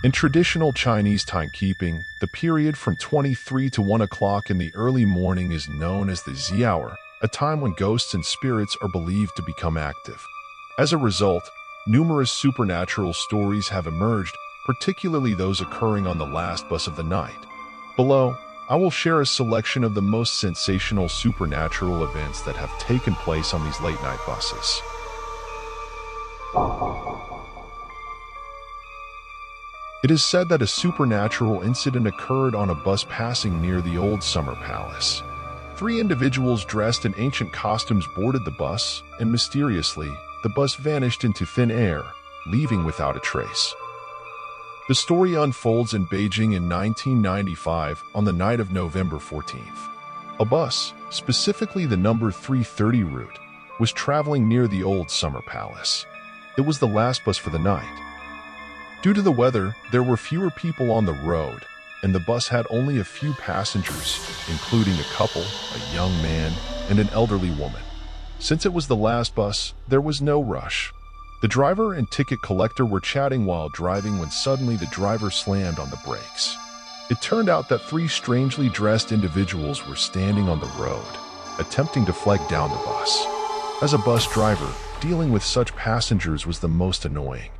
In traditional Chinese timekeeping, the period from 23 to 1 o'clock in the early morning is known as the Z hour, a time when ghosts and spirits are believed to become active. As a result, numerous supernatural stories have emerged, particularly those occurring on the last bus of the night. Below, I will share a selection of the most sensational supernatural events that have taken place on these late-night buses. It is said that a supernatural incident occurred on a bus passing near the old summer palace. 3 individuals dressed in ancient costumes boarded the bus, and mysteriously, the bus vanished into thin air, leaving without a trace. The story unfolds in Beijing in 1995 on the night of November 14th. A bus, specifically the number 330 route, was traveling near the old summer palace. It was the last bus for the night. Due to the weather, there were fewer people on the road, and the bus had only a few passengers, including a couple, a young man, and an elderly woman. Since it was the last bus, there was no rush. The driver and ticket collector were chatting while driving when suddenly the driver slammed on the brakes. It turned out that 3 strangely dressed individuals were standing on the road, attempting to flag down the bus. As a bus driver, dealing with such passengers was the most annoying.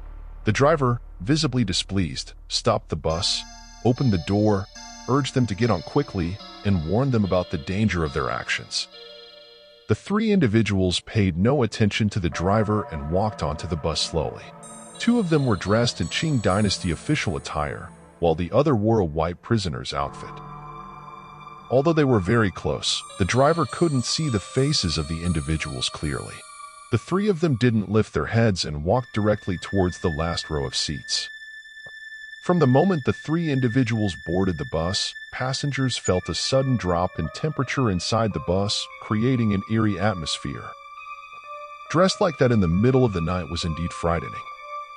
The driver, visibly displeased, stopped the bus, opened the door, urged them to get on quickly, and warned them about the danger of their actions. The 3 individuals paid no attention to the driver and walked onto the bus slowly. 2 of them were dressed in Qing Dynasty official attire, while the other wore a white prisoner's outfit. Although they were very close, the driver couldn't see the faces of the individuals clearly. The 3 of them didn't lift their heads and walked directly towards the last row of seats. From the moment the 3 individuals boarded the bus, passengers felt a sudden drop in temperature inside the bus, creating an eerie atmosphere. Dressed like that in the middle of the night was indeed frightening.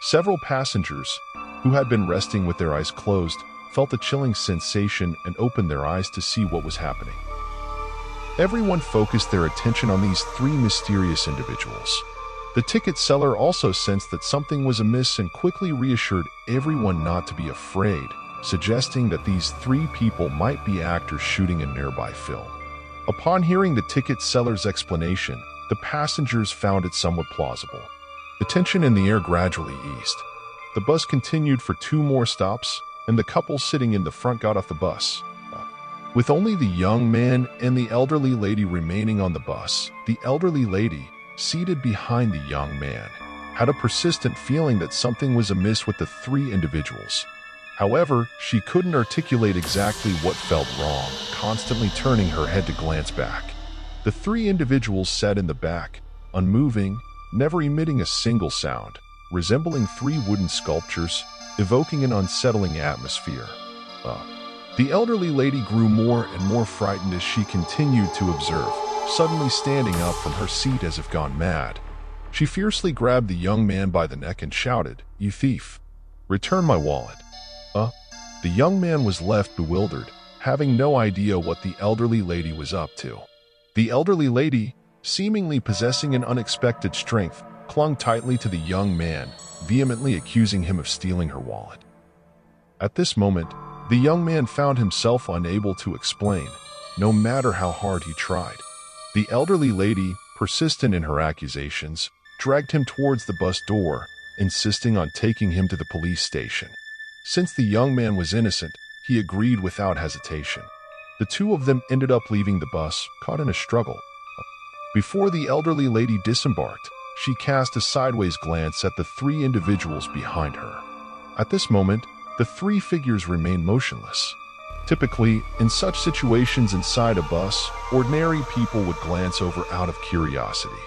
Several passengers, who had been resting with their eyes closed, felt a chilling sensation and opened their eyes to see what was happening. Everyone focused their attention on these 3 mysterious individuals. The ticket seller also sensed that something was amiss and quickly reassured everyone not to be afraid, suggesting that these 3 people might be actors shooting a nearby film. Upon hearing the ticket seller's explanation, the passengers found it somewhat plausible. The tension in the air gradually eased. The bus continued for 2 more stops, and the couple sitting in the front got off the bus. With only the young man and the elderly lady remaining on the bus, the elderly lady, seated behind the young man, had a persistent feeling that something was amiss with the 3 individuals. However, she couldn't articulate exactly what felt wrong, constantly turning her head to glance back. The 3 individuals sat in the back, unmoving, never emitting a single sound, resembling 3 wooden sculptures, evoking an unsettling atmosphere. The elderly lady grew more and more frightened as she continued to observe, suddenly standing up from her seat as if gone mad. She fiercely grabbed the young man by the neck and shouted, "You thief! Return my wallet!" The young man was left bewildered, having no idea what the elderly lady was up to. The elderly lady, seemingly possessing an unexpected strength, clung tightly to the young man, vehemently accusing him of stealing her wallet. At this moment, the young man found himself unable to explain, no matter how hard he tried. The elderly lady, persistent in her accusations, dragged him towards the bus door, insisting on taking him to the police station. Since the young man was innocent, he agreed without hesitation. The 2 of them ended up leaving the bus, caught in a struggle. Before the elderly lady disembarked, she cast a sideways glance at the 3 individuals behind her. At this moment, the 3 figures remained motionless. Typically, in such situations inside a bus, ordinary people would glance over out of curiosity.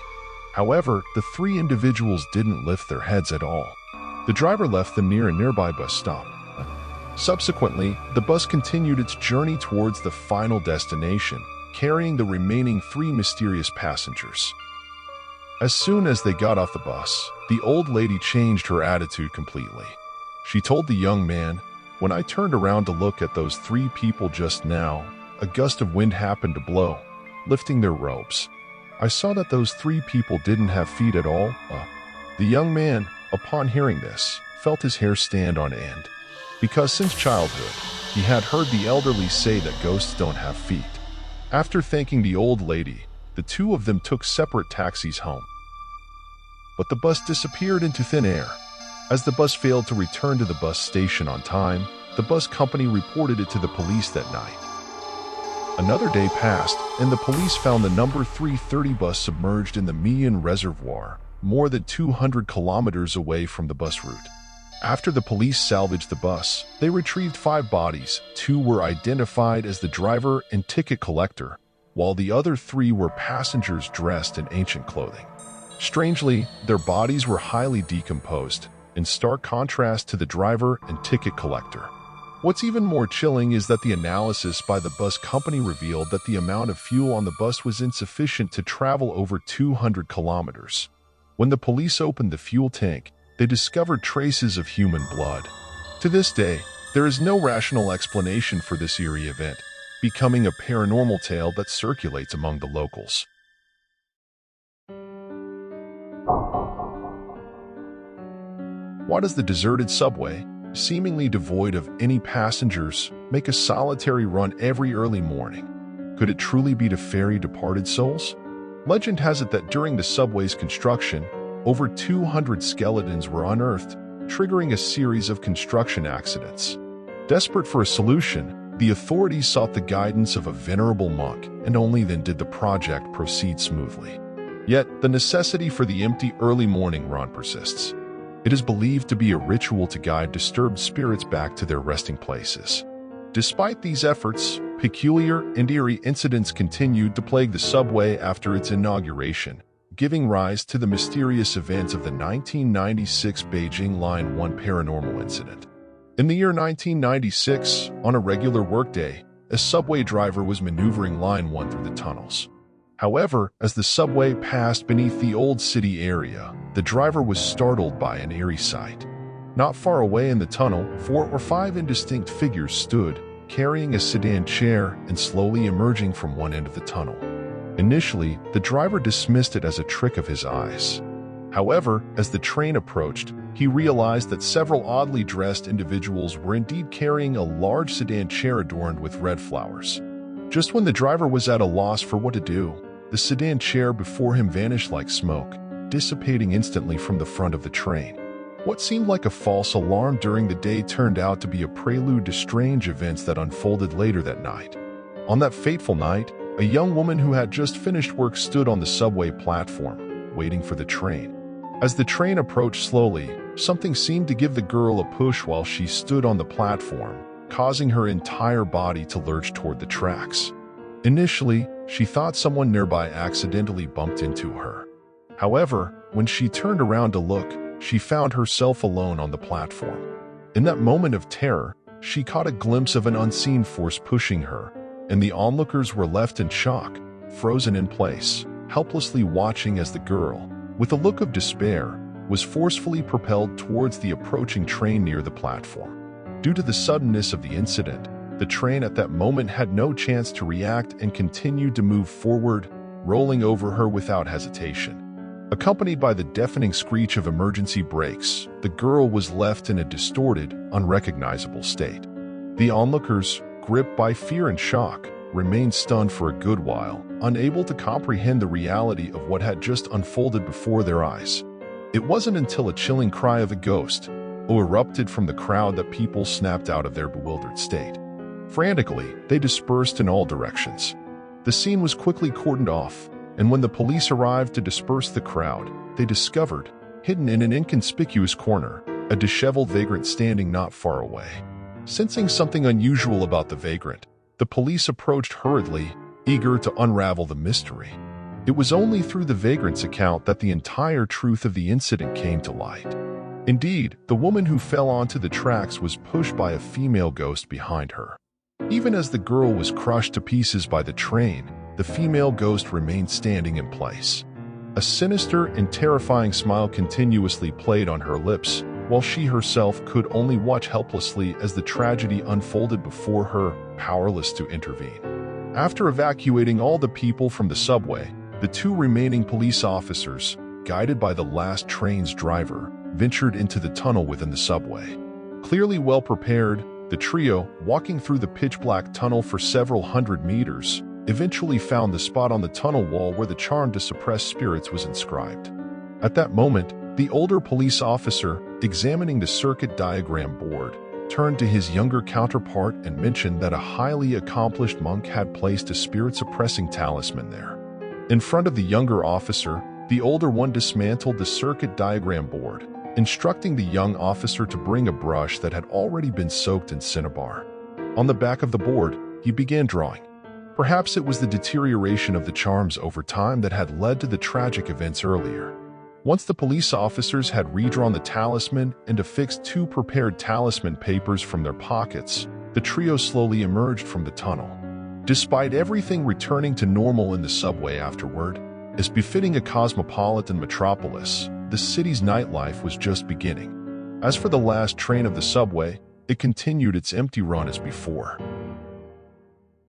However, the 3 individuals didn't lift their heads at all. The driver left them near a nearby bus stop. Subsequently, the bus continued its journey towards the final destination, carrying the remaining 3 mysterious passengers. As soon as they got off the bus, the old lady changed her attitude completely. She told the young man, "When I turned around to look at those 3 people just now, a gust of wind happened to blow, lifting their robes. I saw that those 3 people didn't have feet at all." The young man, upon hearing this, felt his hair stand on end. because since childhood, he had heard the elderly say that ghosts don't have feet. After thanking the old lady, the two of them took separate taxis home. But the bus disappeared into thin air. As the bus failed to return to the bus station on time, the bus company reported it to the police that night. Another day passed, and the police found the number 330 bus submerged in the Mian Reservoir, more than 200 kilometers away from the bus route. After the police salvaged the bus, they retrieved 5 bodies. 2 were identified as the driver and ticket collector, while the other 3 were passengers dressed in ancient clothing. Strangely, their bodies were highly decomposed, in stark contrast to the driver and ticket collector. What's even more chilling is that the analysis by the bus company revealed that the amount of fuel on the bus was insufficient to travel over 200 kilometers. When the police opened the fuel tank, they discovered traces of human blood. To this day, there is no rational explanation for this eerie event, becoming a paranormal tale that circulates among the locals. Why does the deserted subway, seemingly devoid of any passengers, make a solitary run every early morning? Could it truly be to ferry departed souls? Legend has it that during the subway's construction, over 200 skeletons were unearthed, triggering a series of construction accidents. Desperate for a solution, the authorities sought the guidance of a venerable monk, and only then did the project proceed smoothly. Yet, the necessity for the empty early morning run persists. It is believed to be a ritual to guide disturbed spirits back to their resting places. Despite these efforts, peculiar and eerie incidents continued to plague the subway after its inauguration, giving rise to the mysterious events of the 1996 Beijing Line 1 paranormal incident. In the year 1996, on a regular workday, a subway driver was maneuvering Line 1 through the tunnels. However, as the subway passed beneath the old city area, the driver was startled by an eerie sight. Not far away in the tunnel, 4 or 5 indistinct figures stood, carrying a sedan chair and slowly emerging from one end of the tunnel. Initially, the driver dismissed it as a trick of his eyes. However, as the train approached, he realized that several oddly dressed individuals were indeed carrying a large sedan chair adorned with red flowers. Just when the driver was at a loss for what to do, the sedan chair before him vanished like smoke, dissipating instantly from the front of the train. What seemed like a false alarm during the day turned out to be a prelude to strange events that unfolded later that night. On that fateful night, a young woman who had just finished work stood on the subway platform, waiting for the train. As the train approached slowly, something seemed to give the girl a push while she stood on the platform, causing her entire body to lurch toward the tracks. Initially, she thought someone nearby accidentally bumped into her. However, when she turned around to look, she found herself alone on the platform. In that moment of terror, she caught a glimpse of an unseen force pushing her, and the onlookers were left in shock, frozen in place, helplessly watching as the girl, with a look of despair, was forcefully propelled towards the approaching train near the platform. Due to the suddenness of the incident, the train at that moment had no chance to react and continued to move forward, rolling over her without hesitation. Accompanied by the deafening screech of emergency brakes, the girl was left in a distorted, unrecognizable state. The onlookers, gripped by fear and shock, remained stunned for a good while, unable to comprehend the reality of what had just unfolded before their eyes. It wasn't until a chilling cry of a ghost erupted from the crowd that people snapped out of their bewildered state. Frantically, they dispersed in all directions. The scene was quickly cordoned off, and when the police arrived to disperse the crowd, they discovered, hidden in an inconspicuous corner, a disheveled vagrant standing not far away. Sensing something unusual about the vagrant, the police approached hurriedly, eager to unravel the mystery. It was only through the vagrant's account that the entire truth of the incident came to light. Indeed, the woman who fell onto the tracks was pushed by a female ghost behind her. Even as the girl was crushed to pieces by the train, the female ghost remained standing in place. A sinister and terrifying smile continuously played on her lips, while she herself could only watch helplessly as the tragedy unfolded before her, powerless to intervene. After evacuating all the people from the subway, the 2 remaining police officers, guided by the last train's driver, ventured into the tunnel within the subway. Clearly well prepared, the trio, walking through the pitch-black tunnel for several hundred meters, eventually found the spot on the tunnel wall where the charm to suppress spirits was inscribed. At that moment, the older police officer, examining the circuit diagram board, turned to his younger counterpart and mentioned that a highly accomplished monk had placed a spirit-suppressing talisman there. In front of the younger officer, the older one dismantled the circuit diagram board, instructing the young officer to bring a brush that had already been soaked in cinnabar. On the back of the board, he began drawing. Perhaps it was the deterioration of the charms over time that had led to the tragic events earlier. Once the police officers had redrawn the talisman and affixed 2 prepared talisman papers from their pockets, the trio slowly emerged from the tunnel. Despite everything returning to normal in the subway afterward, as befitting a cosmopolitan metropolis, the city's nightlife was just beginning. As for the last train of the subway, it continued its empty run as before.